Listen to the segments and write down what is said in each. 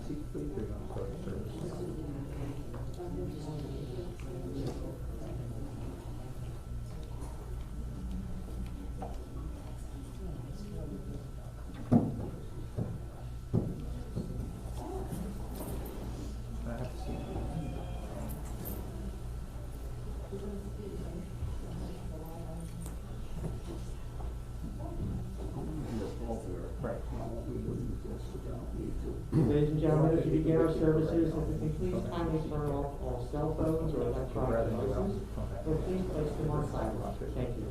seat, please. You're going to start the service. I have to see. Right. Ladies and gentlemen, as we begin our services, if we can please kindly turn off all cell phones or electronic devices, or please place them on silent. Thank you.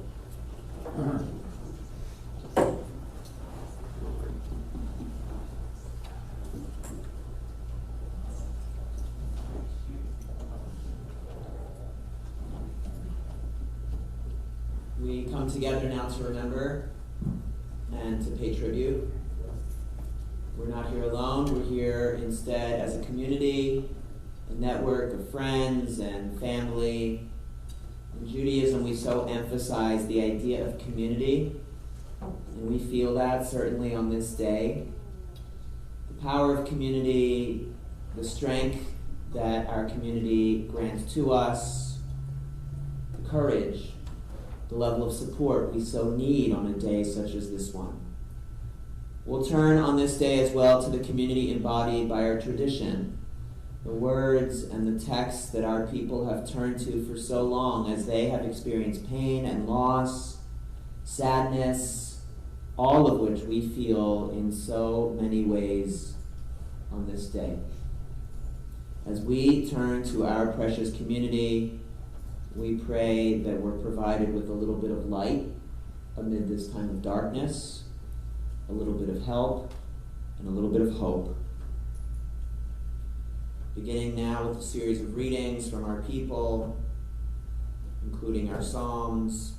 We come together now to remember and to pay tribute. We're not here alone. We're here instead as a community, a network of friends and family. In Judaism, we so emphasize the idea of community, and we feel that certainly on this day. The power of community, the strength that our community grants to us, the courage, the level of support we so need on a day such as this one. We'll turn on this day as well to the community embodied by our tradition, the words and the texts that our people have turned to for so long as they have experienced pain and loss, sadness, all of which we feel in so many ways on this day. As we turn to our precious community, we pray that we're provided with a little bit of light amid this time of darkness, a little bit of help, and a little bit of hope. Beginning now with a series of readings from our people, including our Psalms.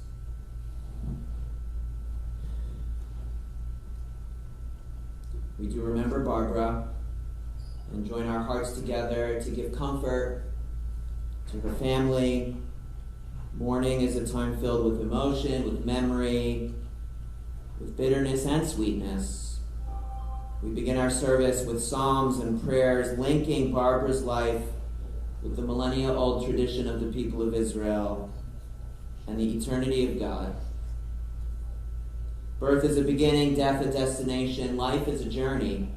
We do remember Barbara and join our hearts together to give comfort to her family. Mourning is a time filled with emotion, with memory, with bitterness and sweetness. We begin our service with psalms and prayers linking Barbara's life with the millennia-old tradition of the people of Israel and the eternity of God. Birth is a beginning, death a destination, life is a journey.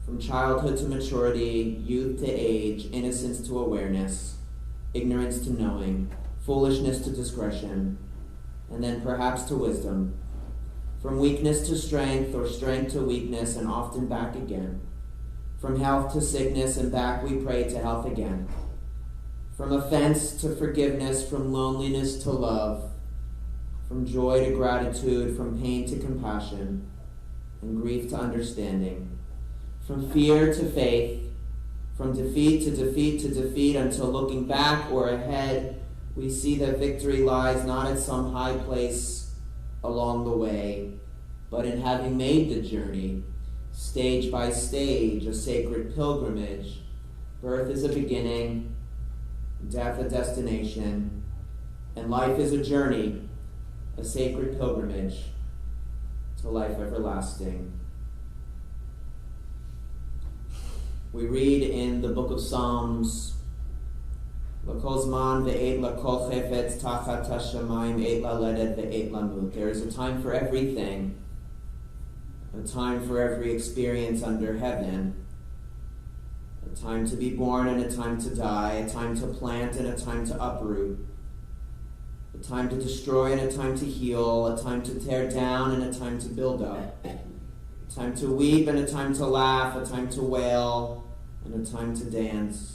From childhood to maturity, youth to age, innocence to awareness, ignorance to knowing, foolishness to discretion, and then perhaps to wisdom. From weakness to strength, or strength to weakness, and often back again. From health to sickness, and back we pray to health again. From offense to forgiveness, from loneliness to love, from joy to gratitude, from pain to compassion, and grief to understanding. From fear to faith, from defeat to defeat to defeat, until looking back or ahead, we see that victory lies not at some high place along the way, but in having made the journey, stage by stage, a sacred pilgrimage. Birth is a beginning, death a destination, and life is a journey, a sacred pilgrimage to life everlasting. We read in the book of Psalms, L'kol zman ve'et l'kol chefetz tachat hashamayim et laledet ve'et lamut. There is a time for everything, a time for every experience under heaven, a time to be born and a time to die, a time to plant and a time to uproot, a time to destroy and a time to heal, a time to tear down and a time to build up, a time to weep and a time to laugh, a time to wail and a time to dance,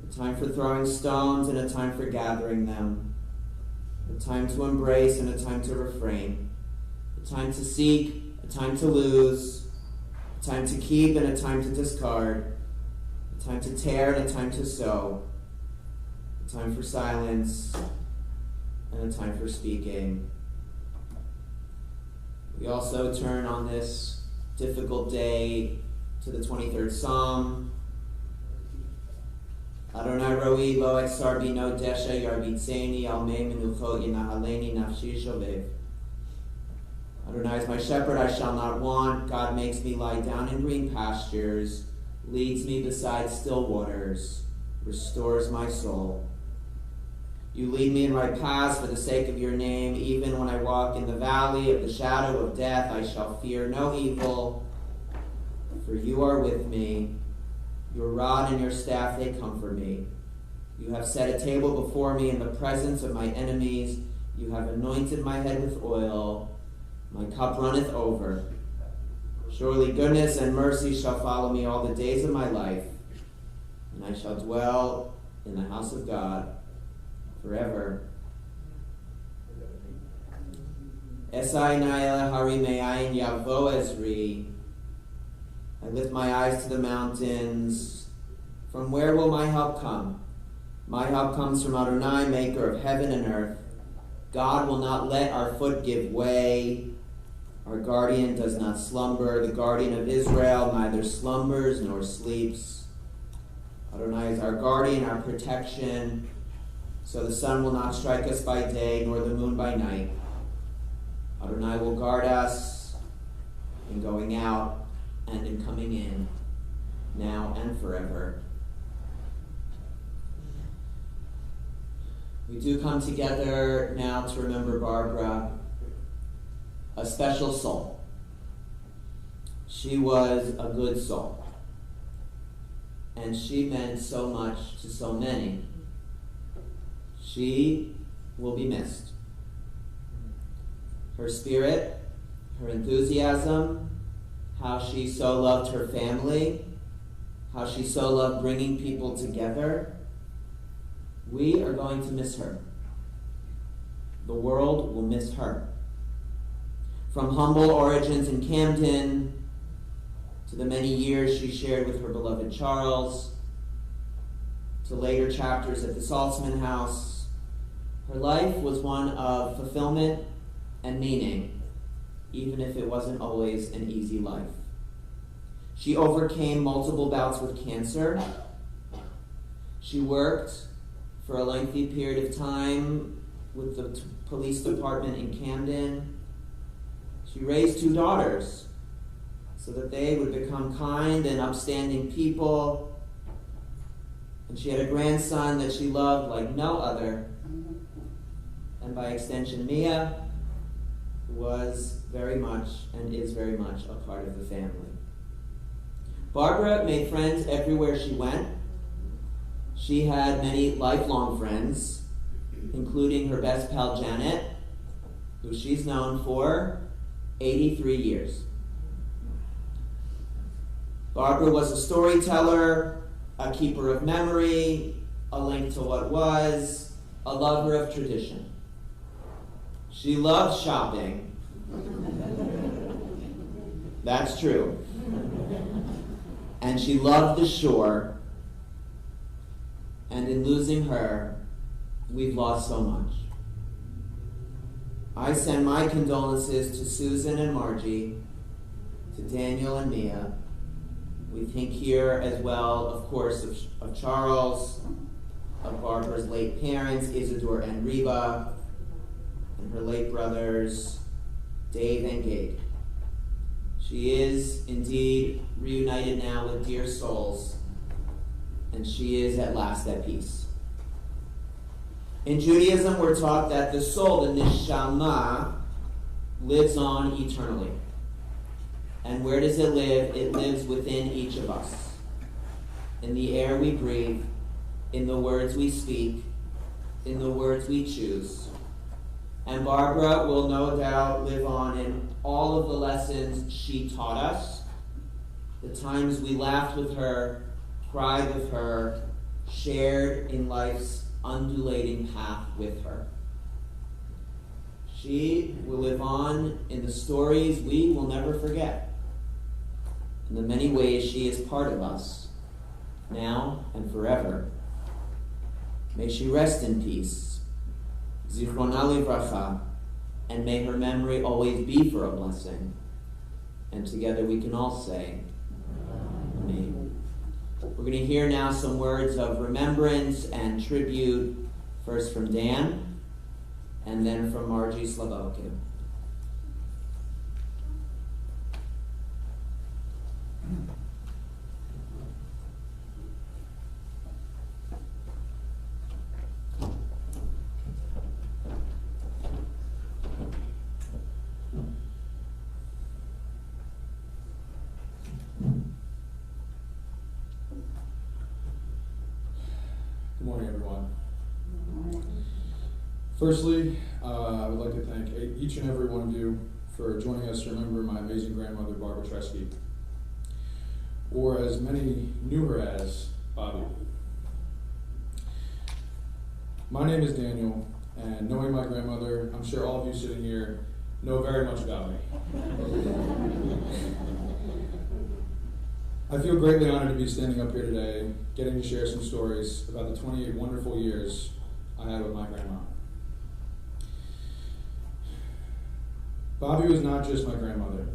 a time for throwing stones and a time for gathering them, a time to embrace and a time to refrain, a time to seek, a time to lose, a time to keep and a time to discard, a time to tear and a time to sow, a time for silence and a time for speaking. We also turn on this difficult day to the 23rd Psalm. Adonai roi lo exar bi no desha yarbitzeni al me menuchot yinahaleni nafshi shovev. Adonai is my shepherd, I shall not want. God makes me lie down in green pastures, leads me beside still waters, restores my soul. You lead me in right paths for the sake of your name. Even when I walk in the valley of the shadow of death, I shall fear no evil, for you are with me. Your rod and your staff, they comfort me. You have set a table before me in the presence of my enemies. You have anointed my head with oil. My cup runneth over. Surely goodness and mercy shall follow me all the days of my life, and I shall dwell in the house of God forever. Esai naila hari me'ayin yavo ezri. I lift my eyes to the mountains. From where will my help come? My help comes from Adonai, maker of heaven and earth. God will not let our foot give way. Our guardian does not slumber. The guardian of Israel neither slumbers nor sleeps. Adonai is our guardian, our protection. So the sun will not strike us by day, nor the moon by night. Adonai will guard us in going out and in coming in, now and forever. We do come together now to remember Barbara, a special soul. She was a good soul, and she meant so much to so many. She will be missed. Her spirit, her enthusiasm, how she so loved her family, how she so loved bringing people together. We are going to miss her. The world will miss her. From humble origins in Camden to the many years she shared with her beloved Charles, to later chapters at the Saltzman House, her life was one of fulfillment and meaning, even if it wasn't always an easy life. She overcame multiple bouts with cancer. She worked for a lengthy period of time with the police department in Camden. She raised 2 daughters so that they would become kind and upstanding people. And she had a grandson that she loved like no other. And by extension, Mia was very much and is very much a part of the family. Barbara made friends everywhere she went. She had many lifelong friends, including her best pal Janet, who she's known for 83 years. Barbara was a storyteller, a keeper of memory, a link to what was, a lover of tradition. She loved shopping. That's true. And she loved the shore. And in losing her, we've lost so much. I send my condolences to Susan and Margie, to Daniel and Mia. We think here as well, of course, of Charles, of Barbara's late parents, Isidore and Reba, and her late brothers, Dave and Gabe. She is indeed reunited now with dear souls, and she is at last at peace. In Judaism, we're taught that the soul, the neshama, lives on eternally. And where does it live? It lives within each of us. In the air we breathe, in the words we speak, in the words we choose. And Barbara will no doubt live on in all of the lessons she taught us, the times we laughed with her, cried with her, shared in life's undulating path with her. She will live on in the stories we will never forget, in the many ways she is part of us, now and forever. May she rest in peace, Zichrona livracha, and may her memory always be for a blessing. And together we can all say, Amen. We're going to hear now some words of remembrance and tribute, first from Dan, and then from Margie Slavokin. everyone. Firstly, I would like to thank each and every one of you for joining us to remember my amazing grandmother, Barbara Tresky, or as many knew her as, Bobby. My name is Daniel, and knowing my grandmother, I'm sure all of you sitting here know very much about me. I feel greatly honored to be standing up here today, getting to share some stories about the 28 wonderful years I had with my grandma. Bobby was not just my grandmother,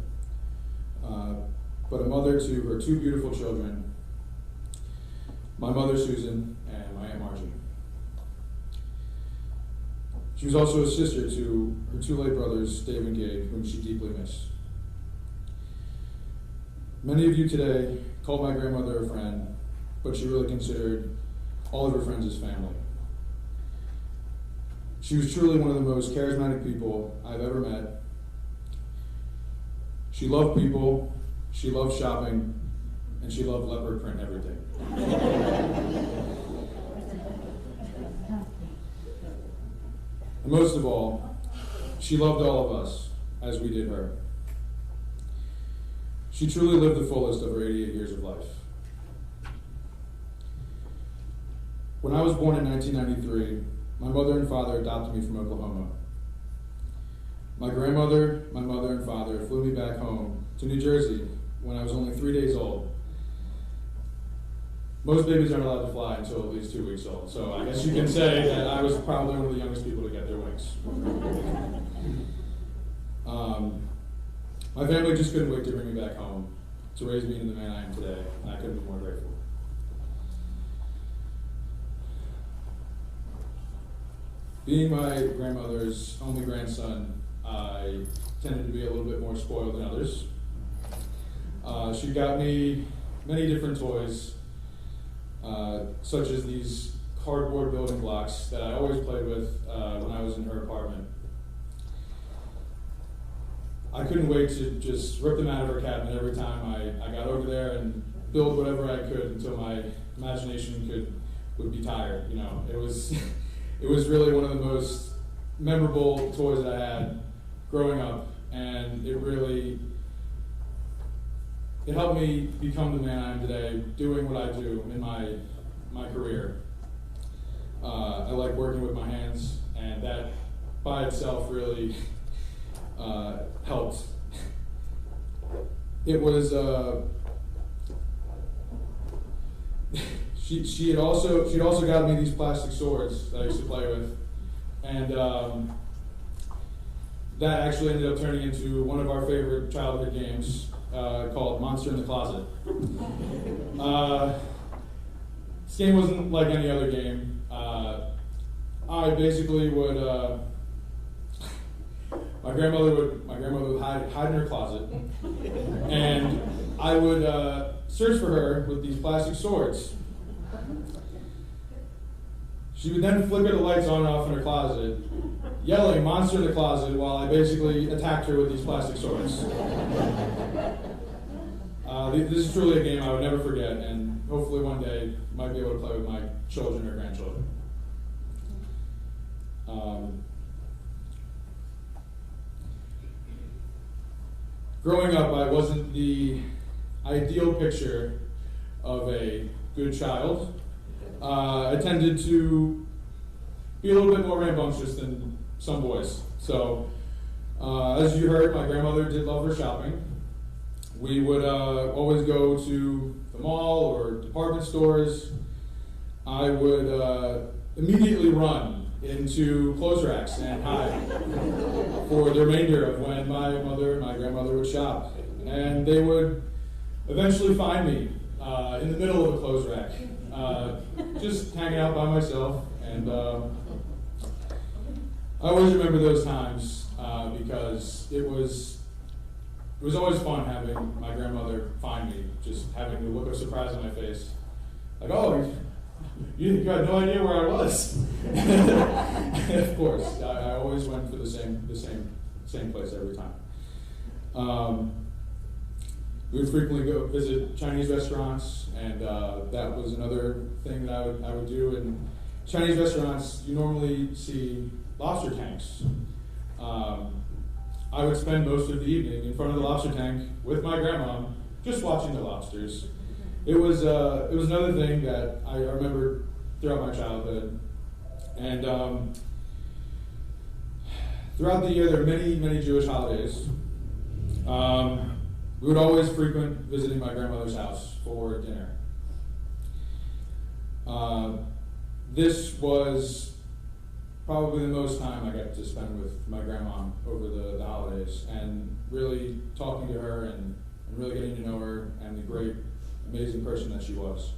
but a mother to her two beautiful children, my mother Susan and my Aunt Margie. She was also a sister to her two late brothers, Dave and Gabe, whom she deeply missed. Many of you today called my grandmother a friend, but she really considered all of her friends as family. She was truly one of the most charismatic people I've ever met. She loved people, she loved shopping, and she loved leopard print everything. And most of all, she loved all of us as we did her. She truly lived the fullest of her 88 years of life. When I was born in 1993, my mother and father adopted me from Oklahoma. My grandmother, my mother, and father flew me back home to New Jersey when I was only 3 days old. Most babies aren't allowed to fly until at least 2 weeks old, so I guess you can say that I was probably one of the youngest people to get their wings. My family just couldn't wait to bring me back home, to raise me into the man I am today, and I couldn't be more grateful. Being my grandmother's only grandson, I tended to be a little bit more spoiled than others. She got me many different toys, such as these cardboard building blocks that I always played with when I was in her apartment. I couldn't wait to just rip them out of her cabinet every time I got over there and build whatever I could until my imagination would be tired. You know, it was really one of the most memorable toys that I had growing up, and it helped me become the man I am today, doing what I do in my career. I like working with my hands, and that by itself really helped. It was she'd also got me these plastic swords that I used to play with, and that actually ended up turning into one of our favorite childhood games called Monster in the Closet. This game wasn't like any other game. I basically would my grandmother would hide in her closet, and I would search for her with these plastic swords. She would then flicker the lights on and off in her closet, yelling "Monster in the Closet," while I basically attacked her with these plastic swords. This is truly a game I would never forget, and hopefully one day might be able to play with my children or grandchildren. Growing up, I wasn't the ideal picture of a good child. I tended to be a little bit more rambunctious than some boys. So, as you heard, my grandmother did love her shopping. We would always go to the mall or department stores. I would immediately run into clothes racks and hide for the remainder of when my mother and my grandmother would shop. And they would eventually find me in the middle of a clothes rack, just hanging out by myself. And I always remember those times because it was always fun having my grandmother find me, just having the look of surprise on my face. Like, oh, you had no idea where I was. Of course, I always went for the same place every time. We would frequently go visit Chinese restaurants, and that was another thing that I would do. Chinese restaurants, you normally see lobster tanks. I would spend most of the evening in front of the lobster tank with my grandma, just watching the lobsters. It was another thing that I remember throughout my childhood. And throughout the year, there are many, many Jewish holidays. We would always frequent visiting my grandmother's house for dinner. This was probably the most time I got to spend with my grandma over the holidays, and really talking to her and really getting to know her and the great, amazing person that she was.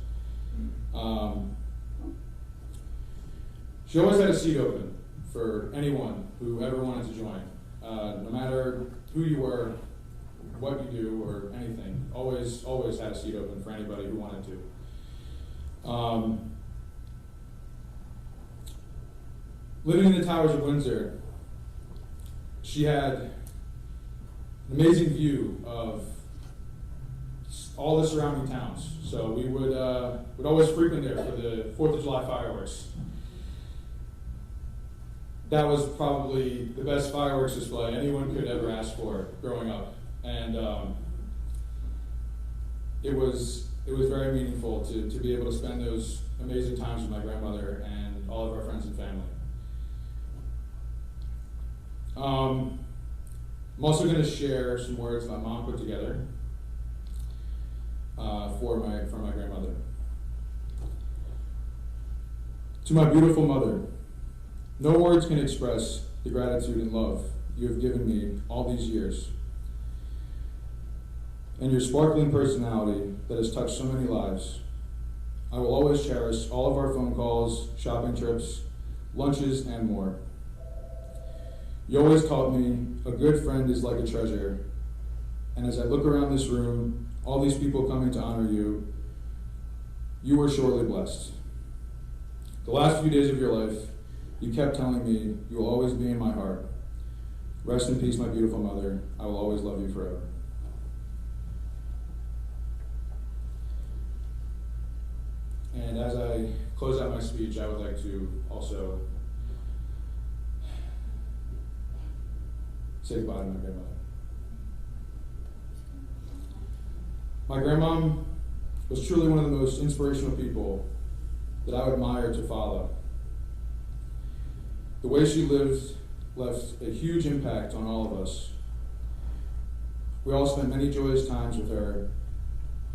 She always had a seat open for anyone who ever wanted to join. No matter who you were, what you do, or anything, always had a seat open for anybody who wanted to. Living in the Towers of Windsor, she had an amazing view of all the surrounding towns. So we would always frequent there for the 4th of July fireworks. That was probably the best fireworks display anyone could ever ask for growing up. And it was very meaningful to be able to spend those amazing times with my grandmother and all of our friends and family. I'm also going to share some words my mom put together for my grandmother. To my beautiful mother, no words can express the gratitude and love you have given me all these years, and your sparkling personality that has touched so many lives. I will always cherish all of our phone calls, shopping trips, lunches, and more. You always taught me a good friend is like a treasure, and as I look around this room, all these people coming to honor you, you were surely blessed. The last few days of your life, you kept telling me you will always be in my heart. Rest in peace, my beautiful mother. I will always love you forever. And as I close out my speech, I would like to also say goodbye to my grandmother. My grandma was truly one of the most inspirational people that I would admire to follow. The way she lived left a huge impact on all of us. We all spent many joyous times with her,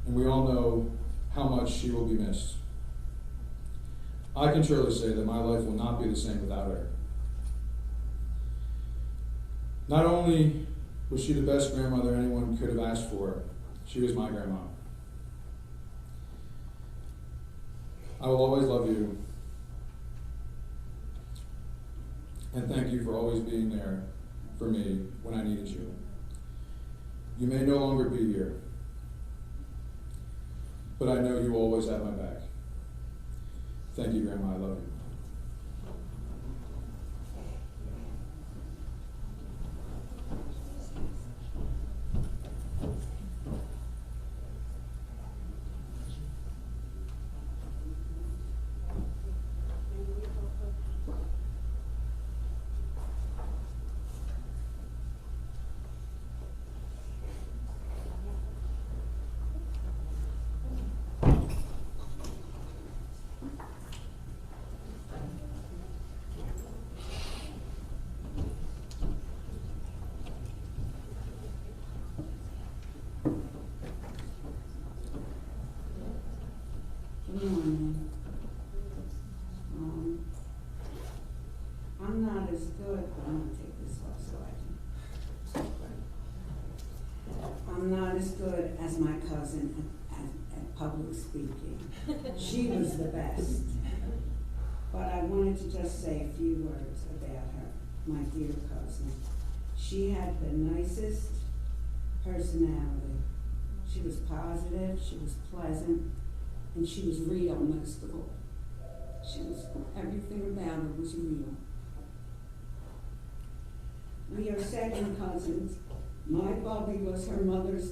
and we all know how much she will be missed. I can surely say that my life will not be the same without her. Not only was she the best grandmother anyone could have asked for, she was my grandma. I will always love you, and thank you for always being there for me when I needed you. You may no longer be here, but I know you will always have my back. Thank you, Grandma. I love you. Good morning. I'm not as good, I'm gonna take this off so I can. I'm not as good as my cousin at public speaking. She was the best. But I wanted to just say a few words about her, my dear cousin. She had the nicest personality. She was positive, she was pleasant, and she was real most of all. Everything about her was real. We are second cousins. My Bubby was her mother's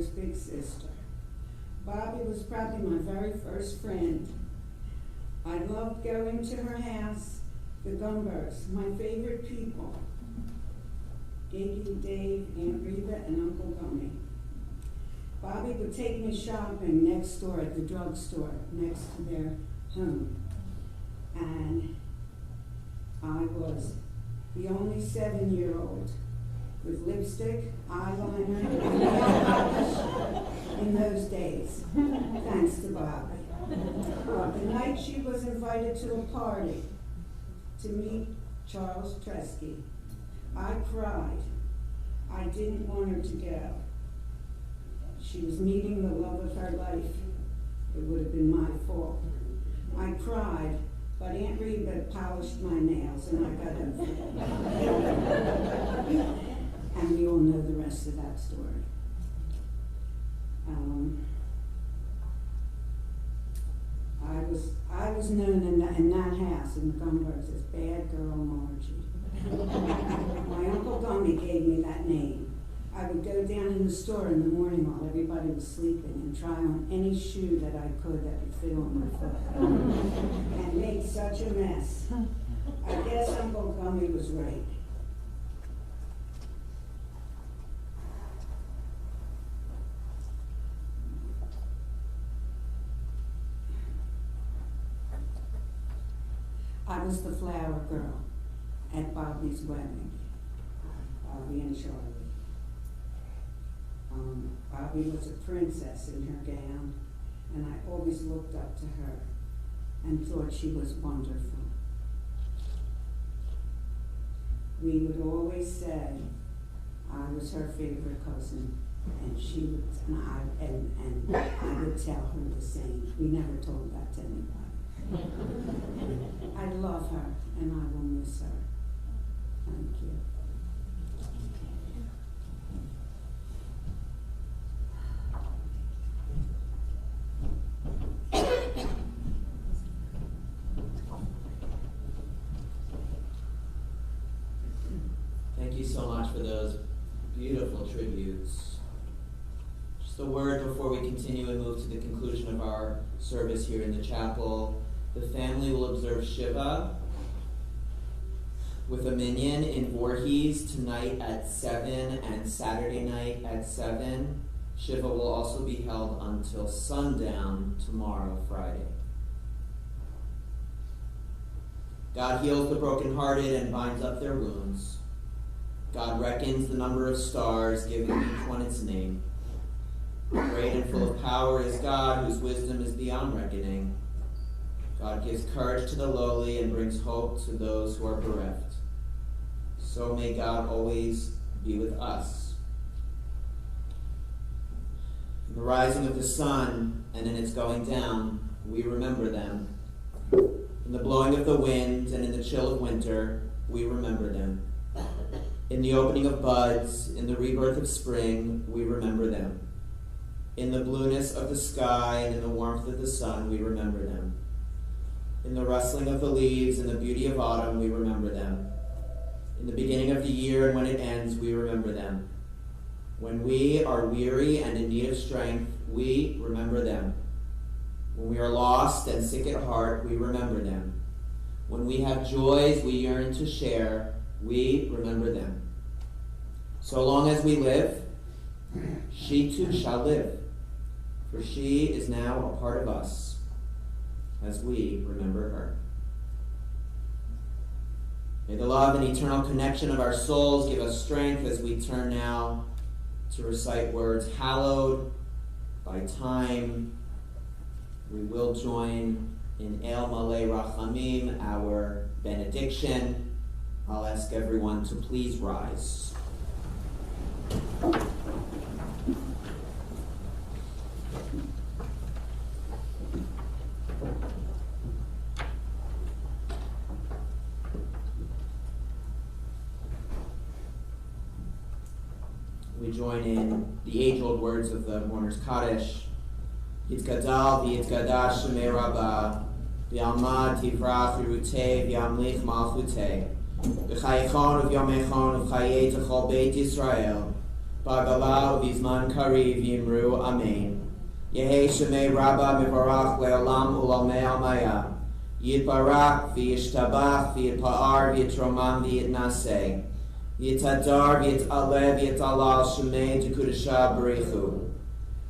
big sister. Bobby was probably my very first friend I loved going to her house, the Gumbers, my favorite people. Iggy, Dave, Aunt Reba, and Uncle Gummy. Bobby would take me shopping next door at the drugstore next to their home. And I was the only 7-year-old with lipstick, eyeliner, and nail polish in those days, thanks to Bobby. The night she was invited to a party to meet Charles Tresky, I cried. I didn't want her to go. She was meeting the love of her life. It would have been my fault. I cried, but Aunt Reba polished my nails and I got over it. And we all know the rest of that story. I was known in that house in the Gumbers as Bad Girl Margie. My Uncle Gummy gave me that name. I would go down in the store in the morning while everybody was sleeping and try on any shoe that I could that would fit on my foot. And make such a mess. I guess Uncle Gummy was right. I was the flower girl at Bobby's wedding, Bobby and Charlie. Bobby was a princess in her gown, and I always looked up to her and thought she was wonderful. We would always say I was her favorite cousin, and she would, and I would tell her the same. We never told that to anybody. I love her, and I will miss her. Thank you. Thank you so much for those beautiful tributes. Just a word before we continue and move to the conclusion of our service here in the chapel. The family will observe Shiva with a minyan in Voorhees tonight at 7 and Saturday night at 7. Shiva will also be held until sundown tomorrow, Friday. God heals the brokenhearted and binds up their wounds. God reckons the number of stars, giving each one its name. Great and full of power is God, whose wisdom is beyond reckoning. God gives courage to the lowly and brings hope to those who are bereft. So may God always be with us. In the rising of the sun and in its going down, we remember them. In the blowing of the wind and in the chill of winter, we remember them. In the opening of buds, in the rebirth of spring, we remember them. In the blueness of the sky and in the warmth of the sun, we remember them. In the rustling of the leaves and the beauty of autumn, we remember them. In the beginning of the year and when it ends, we remember them. When we are weary and in need of strength, we remember them. When we are lost and sick at heart, we remember them. When we have joys we yearn to share, we remember them. So long as we live, she too shall live, for she is now a part of us, as we remember her. May the love and eternal connection of our souls give us strength as we turn now to recite words hallowed by time. We will join in El Malei Rachamim, our benediction. I'll ask everyone to please rise. We join in the age-old words of the Mourner's Kaddish. Yitkadal v'yitkadash shemei Rabbah, v'yalmad tivrach v'rutei v'yamlich malchutei, v'chayechon v'yomechon v'chayei t'chol beit Yisrael, b'agala v'zman kariv v'yimru amen. Yehei shemei Rabbah mivarach le'olam u'lamei almaya, Yitbarak v'yishtabach v'yitpa'ar v'yitromam v'yitnaseh. V'yitadar v'yitaleh v'yitalal shemei dekudasha b'reichu.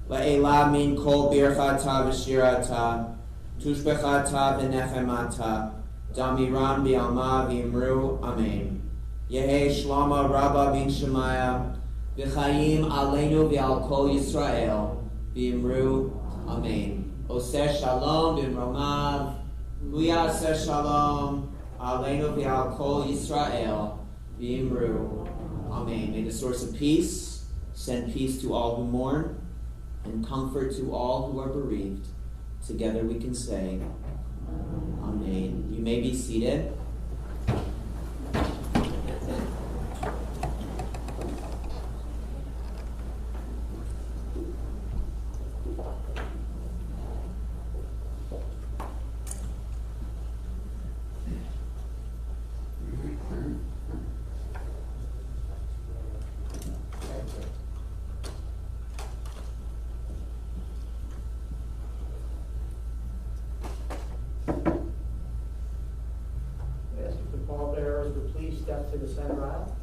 La'ela min kol birchata v'shirata. Tushbechata v'nechemata. Damiran v'alma v'imru. Amen. Yehe shlama rabba bin shemaya. V'chaim aleinu v'al kol Yisrael. V'imru. Amen. Oseh shalom v'imromav. V'yaseh shalom. Aleinu v'al kol Yisrael. V'imru. Amen. May the source of peace send peace to all who mourn and comfort to all who are bereaved. Together we can say, Amen. You may be seated. Ask if the pallbearers would please step to the center aisle.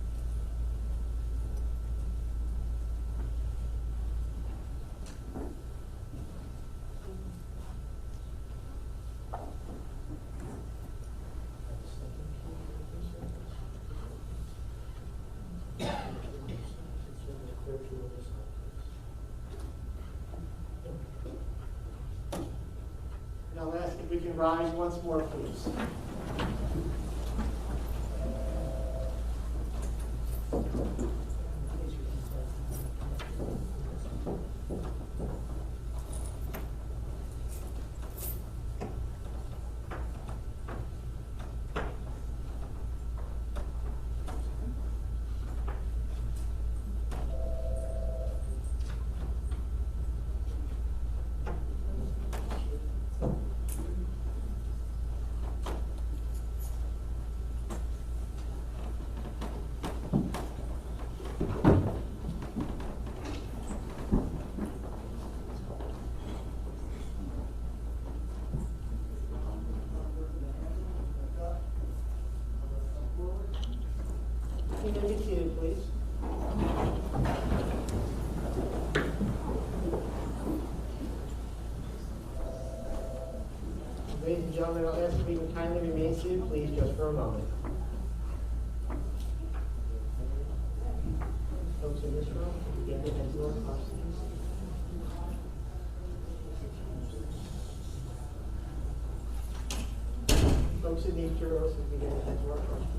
Now ask if we can rise once more, please. Can you be seated, please? Ladies and gentlemen, I'll ask if we can kindly remain seated, please, just for a moment. Folks in this room, if you get the heads more across, please. Folks in these two rows, if you get the heads more across, please.